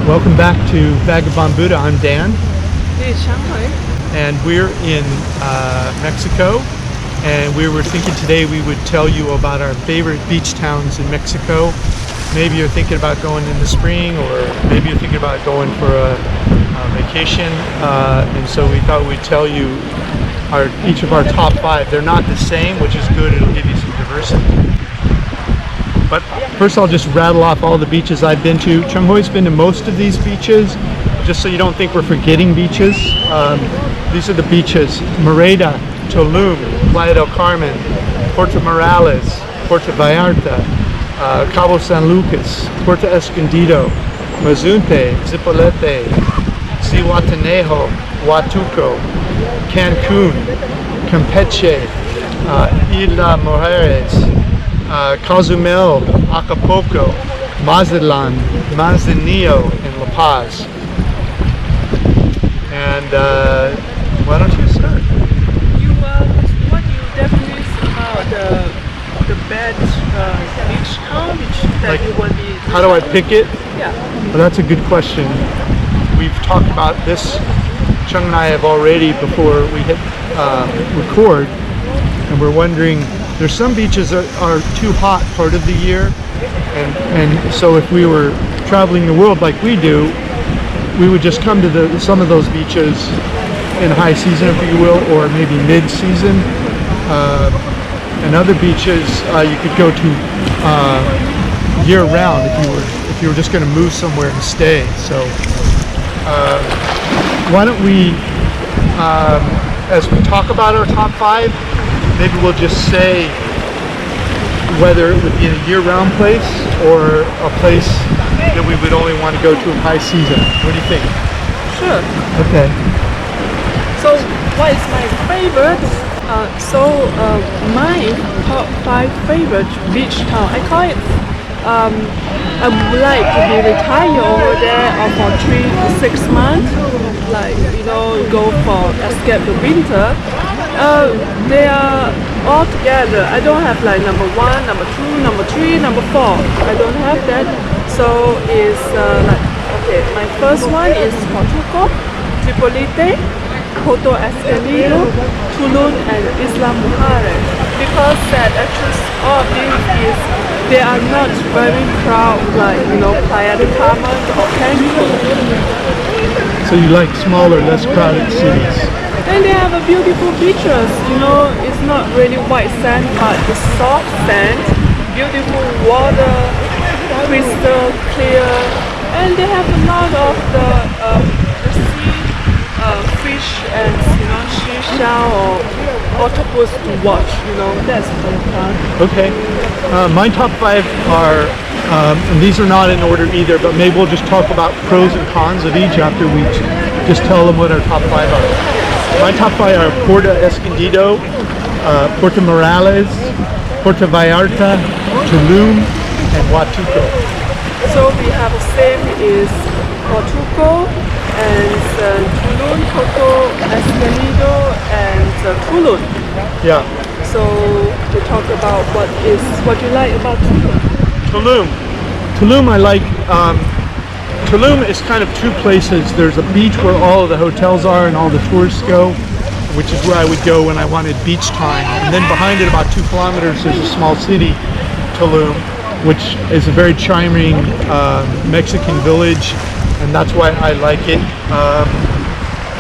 Welcome back to Vagabond Buddha. I'm Dan. This is Shanghai. And we're in Mexico. And we were thinking today we would tell you about our favorite beach towns in Mexico. Maybe you're thinking about going in the spring, or maybe you're thinking about going for a vacation. And so we thought we'd tell you each of our top 5. They're not the same, which is good. It'll give you some diversity. But first I'll just rattle off all the beaches I've been to. Chung Hoi's been to most of these beaches, just so you don't think we're forgetting beaches. These are the beaches: Merida, Tulum, Playa del Carmen, Puerto Morales, Puerto Vallarta, Cabo San Lucas, Puerto Escondido, Mazunte, Zipolite, Zihuatanejo, Huatuco, Cancun, Campeche, Isla Mujeres, Cozumel, Acapulco, Mazatlan, Manzanillo, and La Paz. And why don't you start? What you definitely about the best beach town that Like, you want to? How do I pick it? Yeah. Well, that's a good question. We've talked about this. Chung and I have already, before we hit record, and we're wondering, there's some beaches that are too hot part of the year, and so if we were traveling the world like we do, we would just come to some of those beaches in high season, if you will, or maybe mid-season. And other beaches you could go to year-round if you were just going to move somewhere and stay. So why don't we, as we talk about our top 5, maybe we'll just say whether it would be a year-round place or a place that we would only want to go to in high season. What do you think? Sure. Okay. So what is my favorite? My top 5 favorite beach town, I call it, I would like to be retired over there for 3 to 6 months, like, go for escape the winter. They are all together. I don't have like number 1, number 2, number 3, number 4. I don't have that. So it's my first one is Portugal, Zipolite, Puerto Escondido, Tulum, and Isla Mujeres. Because that actually all of these they are not very crowded like Playa del Carmen or Cancun. So you like smaller, less crowded cities. And they have a beautiful beaches. It's not really white sand, but it's soft sand, beautiful water, crystal clear, and they have a lot of the sea fish and seashell or octopus to watch. That's very fun. Okay. My top 5 are, and these are not in order either, but maybe we'll just talk about pros and cons of each after we just tell them what our top 5 are. My top 5 are Puerto Escondido, Puerto Morales, Puerto Vallarta, Tulum, and Huatuco. So we have the same is Huatuco and Tulum, Puerto Escondido, and Tulum. Yeah. So we talk about what you like about Tulum. Tulum I like. Tulum is kind of 2 places. There's a beach where all of the hotels are and all the tourists go, which is where I would go when I wanted beach time. And then behind it, about 2 kilometers, there's a small city, Tulum, which is a very charming Mexican village, and that's why I like it.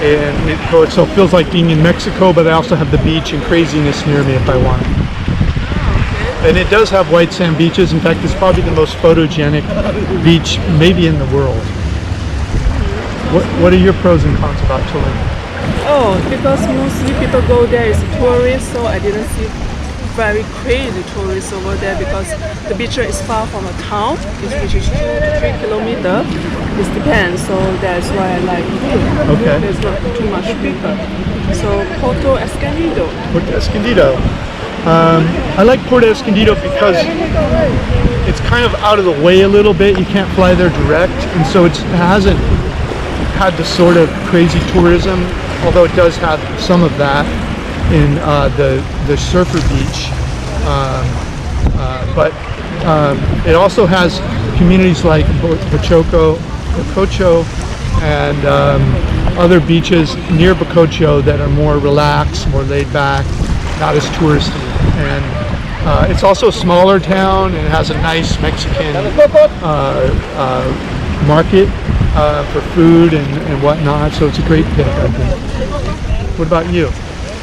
And it so feels like being in Mexico, but I also have the beach and craziness near me if I want. And it does have white sand beaches. In fact, it's probably the most photogenic beach maybe in the world. What are your pros and cons about Tulum? Oh, because mostly people go there as tourists, so I didn't see very crazy tourists over there because the beach is far from a town, which is 2 to 3 kilometers. It depends, so that's why I like it. Okay. There's not too much people. So Puerto Escondido. Puerto Escondido. I like Puerto Escondido because it's kind of out of the way a little bit. You can't fly there direct, and so it hasn't had the sort of crazy tourism, although it does have some of that in the surfer beach. But it also has communities like Pochoco, 𝐂𝐎𝐒 and other beaches near 𝐕𝐀𝐆𝐶 that are more relaxed, more laid back, not as touristy. And it's also a smaller town, and it has a nice Mexican market for food and whatnot, so it's a great pick, I think. What about you?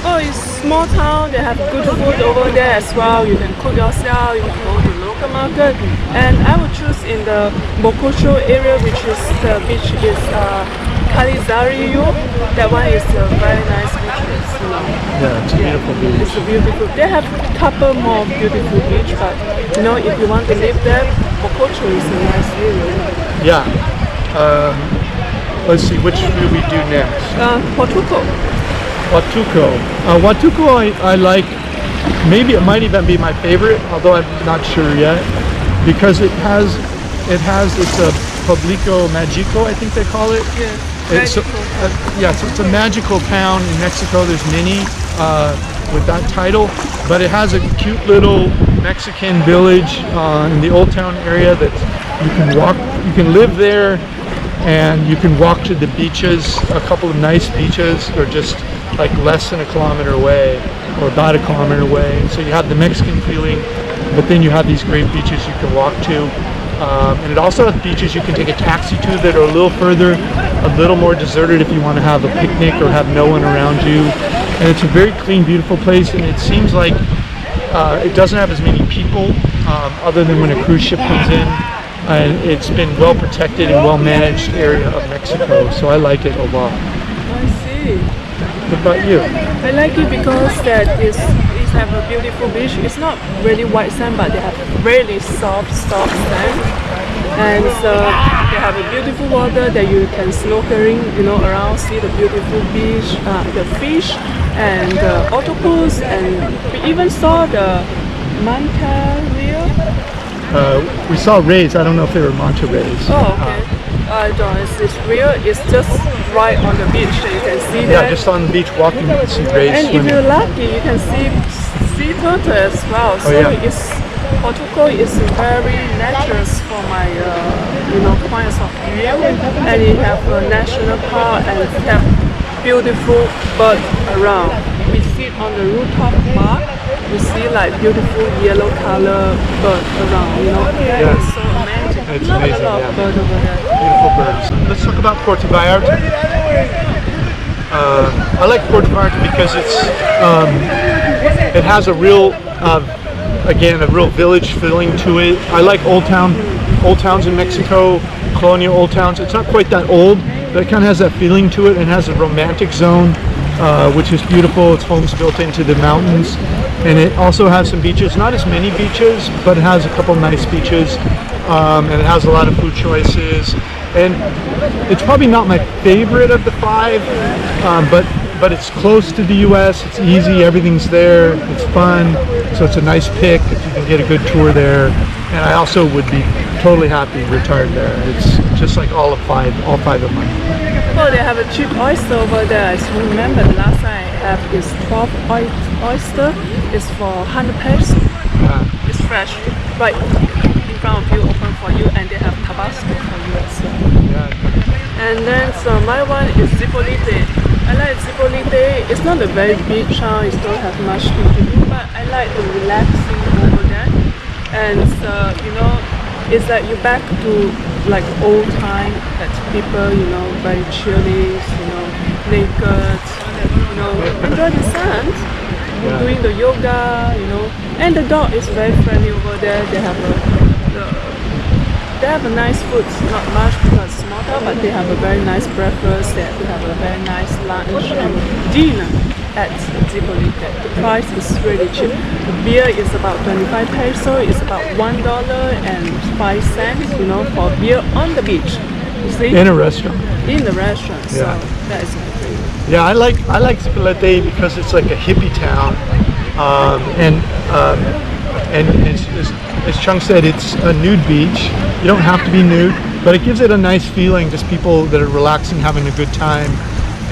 Oh, it's small town. They have good food over there as well. You can cook yourself. You can go to local market. And I would choose in the 𝐕𝐾𝐆𝐶 area, which is the beach is 𝐂𝐈𝐈𝐈𝐍𝐆. That one is a very nice beach. Yeah, it's a beautiful beach. It's a beautiful. They have a couple more beautiful beach, but if you want to live there, 𝐕𝐾𝐆𝐶 is a nice area. Yeah. Let's see, which will we do next? 𝐶𝐻𝑒𝐿𝑒. 𝐻𝑒𝐿𝑒 I like. Maybe it might even be my favorite, although I'm not sure yet, because it's a Pueblito Mágico, I think they call it. Yeah. So it's a magical town in Mexico. There's many with that title, but it has a cute little Mexican village in the old town area that you can walk. You can live there, and you can walk to the beaches. A couple of nice beaches, or just like less than a kilometer away, or about a kilometer away. So you have the Mexican feeling, but then you have these great beaches you can walk to. And it also has beaches you can take a taxi to that are a little further, a little more deserted if you want to have a picnic or have no one around you. And it's a very clean, beautiful place, and it seems like it doesn't have as many people other than when a cruise ship comes in. And it's been well protected and well managed area of Mexico, so I like it a lot. I see. What about you? I like it because it have a beautiful beach. It's not really white sand, but they have really soft sand, and they have a beautiful water that you can snorkeling, around, see the beautiful beach, the fish, and the octopus, and we even saw the manta rays. We saw rays. I don't know if they were manta rays. Oh, okay. I don't. It's real. It's just right on the beach that you can see that. Yeah, just on the beach walking, you can see rays And swimming. if you're lucky, you can see sea turtle as well. So 𝐻𝐿𝑒 is very natural for my points of view, and you have a national park and have beautiful birds around. We sit on the rooftop bar. We see like beautiful yellow color birds around. Yeah. It's so amazing. It's A amazing, lot yeah. of birds over there. Beautiful birds. Let's talk about Puerto Vallarta. I like Puerto Vallarta because it has a real, again, a real village feeling to it. I like old towns in Mexico, colonial old towns. It's not quite that old, but it kind of has that feeling to it, and has a romantic zone, which is beautiful. It's homes built into the mountains, and it also has some beaches. Not as many beaches, but it has a couple nice beaches, and it has a lot of food choices. And it's probably not my favorite of the five, but it's close to the U.S. It's easy. Everything's there. It's fun. So it's a nice pick if you can get a good tour there. And I also would be totally happy retired there. It's just like all five of mine. Oh, they have a cheap oyster over there. I still remember the last time I have is 12 oyster. It's for 100 pesos. It's fresh, right in front of you, open for you, and they have Tabasco for you as well. Yeah. And then my one is 𝐿𝐒𝐿𝐒. I like 𝐿𝐒𝐿e𝐒. It's not a very big town. It don't have much to do, but I like the relaxing over there. And it's like you're back to like old time that people, very chilly, naked, enjoy the sun, doing the yoga, and the dog is very friendly over there. They have a nice food, not much because it's small town, but they have a very nice breakfast. They have a very nice lunch and dinner at 𝐿𝐒𝐿e𝐒. The price is really cheap. The beer is about 25 pesos. It's about $1.05, for beer on the beach. You see? In a restaurant. In the restaurant. Yeah. So that is great. Yeah, I like 𝐿𝐒𝐒 because it's like a hippie town, and as Chung said, it's a nude beach. You don't have to be nude, but it gives it a nice feeling. Just people that are relaxing, having a good time,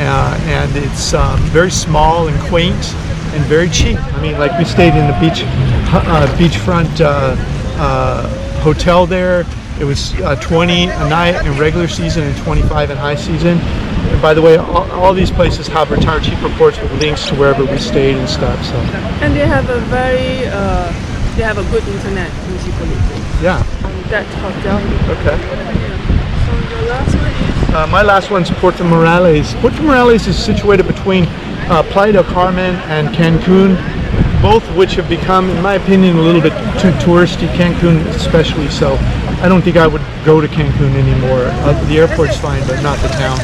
and it's very small and quaint and very cheap. I mean, like we stayed in the beachfront hotel there, It was 20 a night in regular season and 25 in high season. And by the way, all these places have retired cheap reports with links to wherever we stayed and stuff. So. And they have a very, they have a good internet in Chipolite. Yeah. That hotel. Okay. Yeah. So your last one is? My last one's Puerto Morales. Puerto Morales is situated between Playa del Carmen and Cancun, both which have become, in my opinion, a little bit too touristy. Cancun especially so. I don't think I would go to Cancun anymore. The airport's fine, but not the town.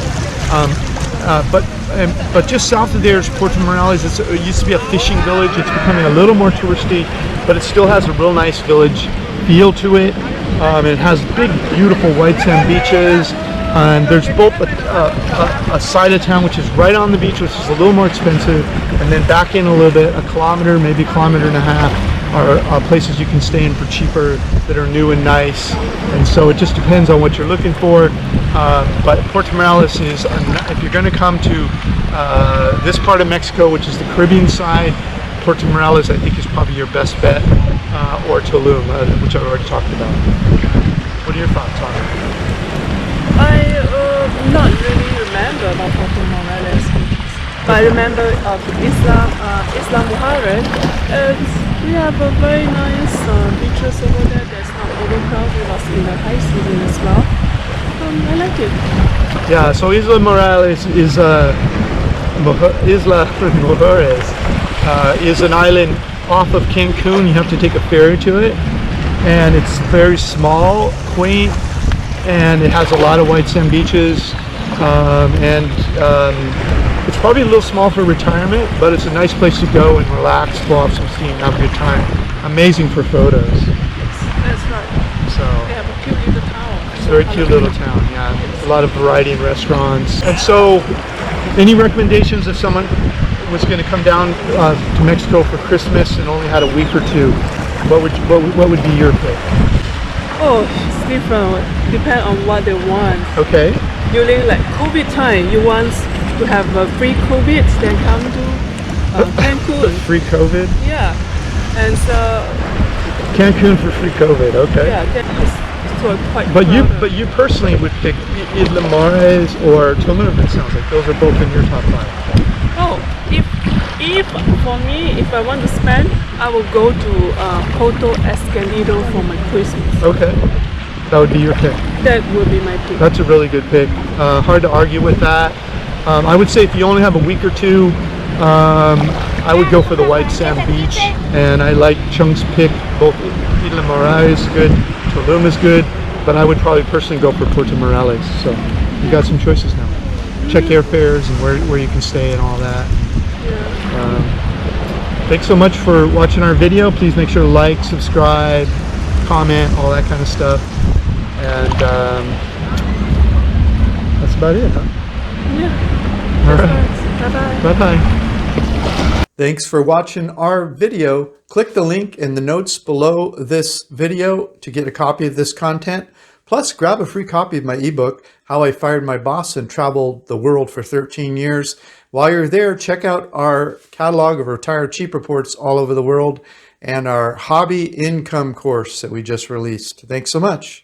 But just south of there is Puerto Morales. It used to be a fishing village. It's becoming a little more touristy, but it still has a real nice village feel to it. It has big, beautiful white sand beaches. And there's both a side of town which is right on the beach, which is a little more expensive, and then back in a little bit, a kilometer, maybe a kilometer and a half, are places you can stay in for cheaper that are new and nice. And so it just depends on what you're looking for. But Puerto Morales is, if you're going to come to this part of Mexico, which is the Caribbean side, Puerto Morales I think is probably your best bet, or Tulum, which I've already talked about. What are your thoughts on it? I not really remember about Puerto Morales, but I remember of Isla Mujeres. We have a very nice beaches over there. There's not overcrowded. It was in the high season as well. I like it. Yeah, so Isla Morales is Isla Mujeres is an island off of Cancun. You have to take a ferry to it, and it's very small, quaint, and it has a lot of white sand beaches, it's probably a little small for retirement, but it's a nice place to go and relax, blow off some steam, have a good time. Amazing for photos. That's right. So they have a cute little town. It's a very cute little town, yeah. A lot of variety in restaurants. And so, any recommendations if someone was going to come down to Mexico for Christmas and only had a week or two? What would be your pick? Oh, it's different. Depend on what they want. Okay. During like COVID time, you want to have a free COVID, then come to Cancun. Free COVID? Yeah. And so Cancun for free COVID, okay. Yeah, it's sort of quite But you personally would pick Isla Mujeres or Tulum, it sounds like. Those are both in your top 5. Oh, if for me, if I want to spend, I will go to Puerto Escondido for my Christmas. Okay, that would be your pick. That would be my pick. That's a really good pick. Hard to argue with that. I would say if you only have a week or two, I would go for the white sand beach, and I like Chung's pick. Both Isla Mujeres is good, Tulum is good, but I would probably personally go for Puerto Morales. So you got some choices now. Check airfares and where you can stay and all that. Thanks so much for watching our video. Please make sure to like, subscribe, comment, all that kind of stuff. And that's about it, huh? Yeah. All right. Bye-bye. Bye-bye. Thanks for watching our video. Click the link in the notes below this video to get a copy of this content. Plus, grab a free copy of my ebook, How I Fired My Boss and Traveled the World for 13 Years. While you're there, check out our catalog of retired cheap reports all over the world and our hobby income course that we just released. Thanks so much.